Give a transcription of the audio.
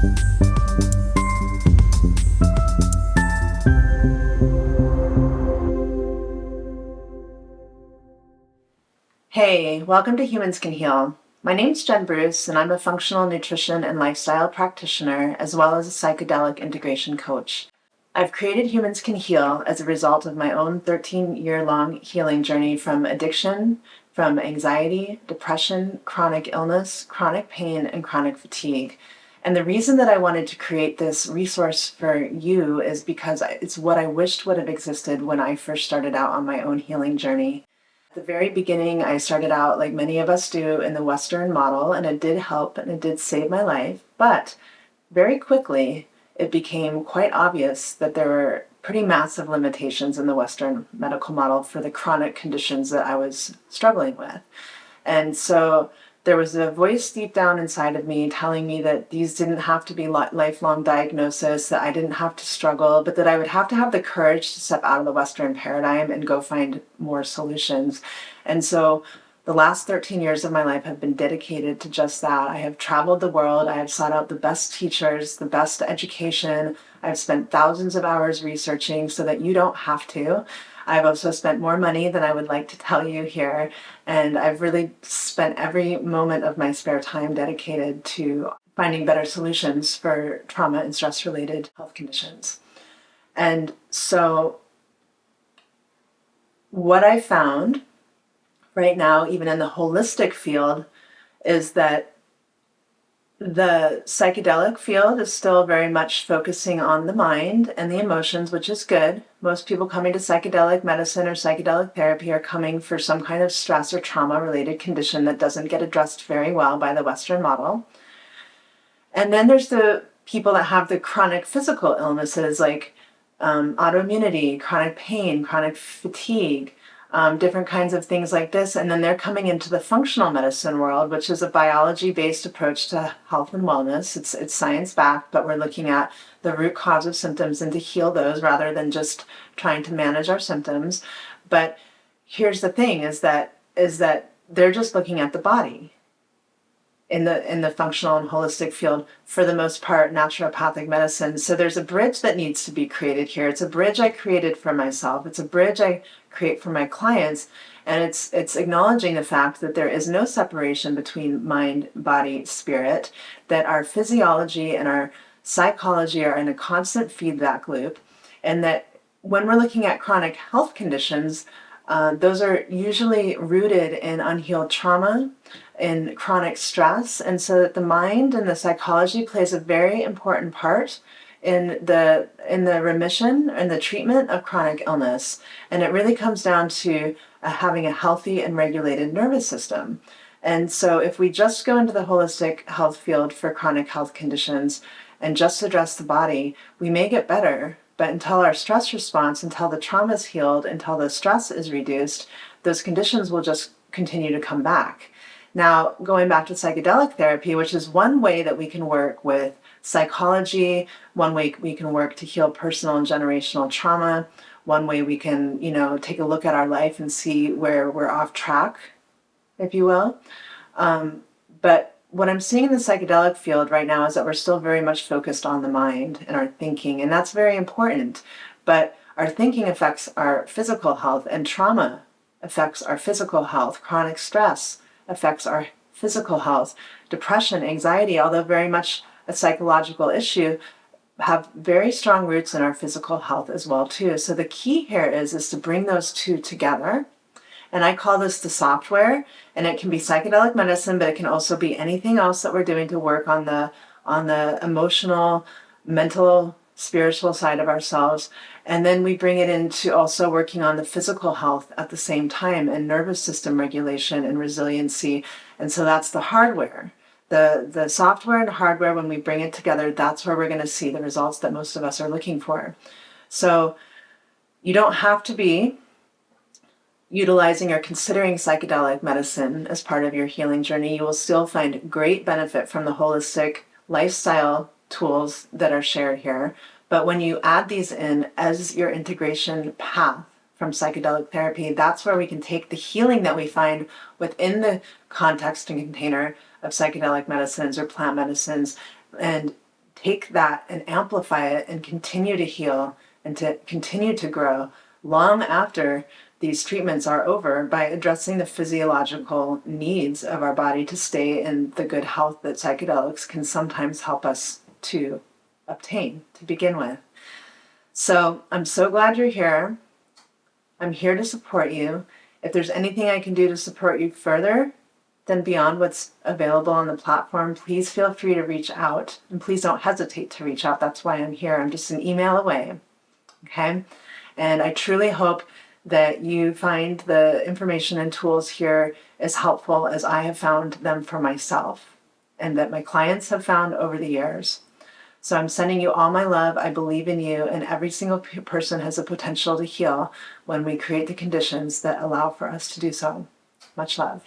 Hey, welcome to Humans Can Heal. My name's Jen Bruce, and I'm a functional nutrition and lifestyle practitioner, as well as a psychedelic integration coach. I've created Humans Can Heal as a result of my own 13-year-long healing journey from addiction, from anxiety, depression, chronic illness, chronic pain, and chronic fatigue. And the reason that I wanted to create this resource for you is because it's what I wished would have existed when I first started out on my own healing journey. At the very beginning, I started out like many of us do in the Western model, and it did help and it did save my life. But very quickly, it became quite obvious that there were pretty massive limitations in the Western medical model for the chronic conditions that I was struggling with. And so there was a voice deep down inside of me telling me that these didn't have to be lifelong diagnosis, that I didn't have to struggle, but that I would have to have the courage to step out of the Western paradigm and go find more solutions. And so the last 13 years of my life have been dedicated to just that. I have traveled the world. I have sought out the best teachers, the best education. I've spent thousands of hours researching so that you don't have to. I've also spent more money than I would like to tell you here. And I've really spent every moment of my spare time dedicated to finding better solutions for trauma and stress-related health conditions. And so what I found right now, even in the holistic field, is that the psychedelic field is still very much focusing on the mind and the emotions, which is good. Most people coming to psychedelic medicine or psychedelic therapy are coming for some kind of stress or trauma-related condition that doesn't get addressed very well by the Western model. And then there's the people that have the chronic physical illnesses like autoimmunity, chronic pain, chronic fatigue, different kinds of things like this. And then they're coming into the functional medicine world, which is a biology-based approach to health and wellness. It's science-backed, but we're looking at the root cause of symptoms and to heal those rather than just trying to manage our symptoms. But here's the thing is that they're just looking at the body. In the functional and holistic field, for the most part, naturopathic medicine. So there's a bridge that needs to be created here. It's a bridge I created for myself. It's a bridge I create for my clients. And it's acknowledging the fact that there is no separation between mind, body, spirit, that our physiology and our psychology are in a constant feedback loop, and that when we're looking at chronic health conditions, those are usually rooted in unhealed trauma, in chronic stress, and so that the mind and the psychology plays a very important part in the remission and the treatment of chronic illness. And it really comes down to having a healthy and regulated nervous system. And so if we just go into the holistic health field for chronic health conditions and just address the body, we may get better. But until our stress response, until the trauma is healed, until the stress is reduced, those conditions will just continue to come back. Now, going back to psychedelic therapy, which is one way that we can work with psychology, one way we can work to heal personal and generational trauma, one way we can, take a look at our life and see where we're off track, if you will. But what I'm seeing in the psychedelic field right now is that we're still very much focused on the mind and our thinking, and that's very important. But our thinking affects our physical health, and trauma affects our physical health. Chronic stress affects our physical health. Depression, anxiety, although very much a psychological issue, have very strong roots in our physical health as well too. So the key here is to bring those two together. And I call this the software, and it can be psychedelic medicine, but it can also be anything else that we're doing to work on the emotional, mental, spiritual side of ourselves. And then we bring it into also working on the physical health at the same time, and nervous system regulation and resiliency. And so that's the hardware. The software and hardware, when we bring it together, that's where we're going to see the results that most of us are looking for. So you don't have to be utilizing or considering psychedelic medicine as part of your healing journey. You will still find great benefit from the holistic lifestyle tools that are shared here. But when you add these in as your integration path from psychedelic therapy, that's where we can take the healing that we find within the context and container of psychedelic medicines or plant medicines and take that and amplify it and continue to heal and to continue to grow long after these treatments are over by addressing the physiological needs of our body to stay in the good health that psychedelics can sometimes help us to obtain to begin with. So I'm so glad you're here. I'm here to support you. If there's anything I can do to support you further than beyond what's available on the platform, please feel free to reach out. And please don't hesitate to reach out. That's why I'm here. I'm just an email away. Okay? And I truly hope that you find the information and tools here as helpful as I have found them for myself and that my clients have found over the years. So I'm sending you all my love. I believe in you, and every single person has the potential to heal when we create the conditions that allow for us to do so. Much love.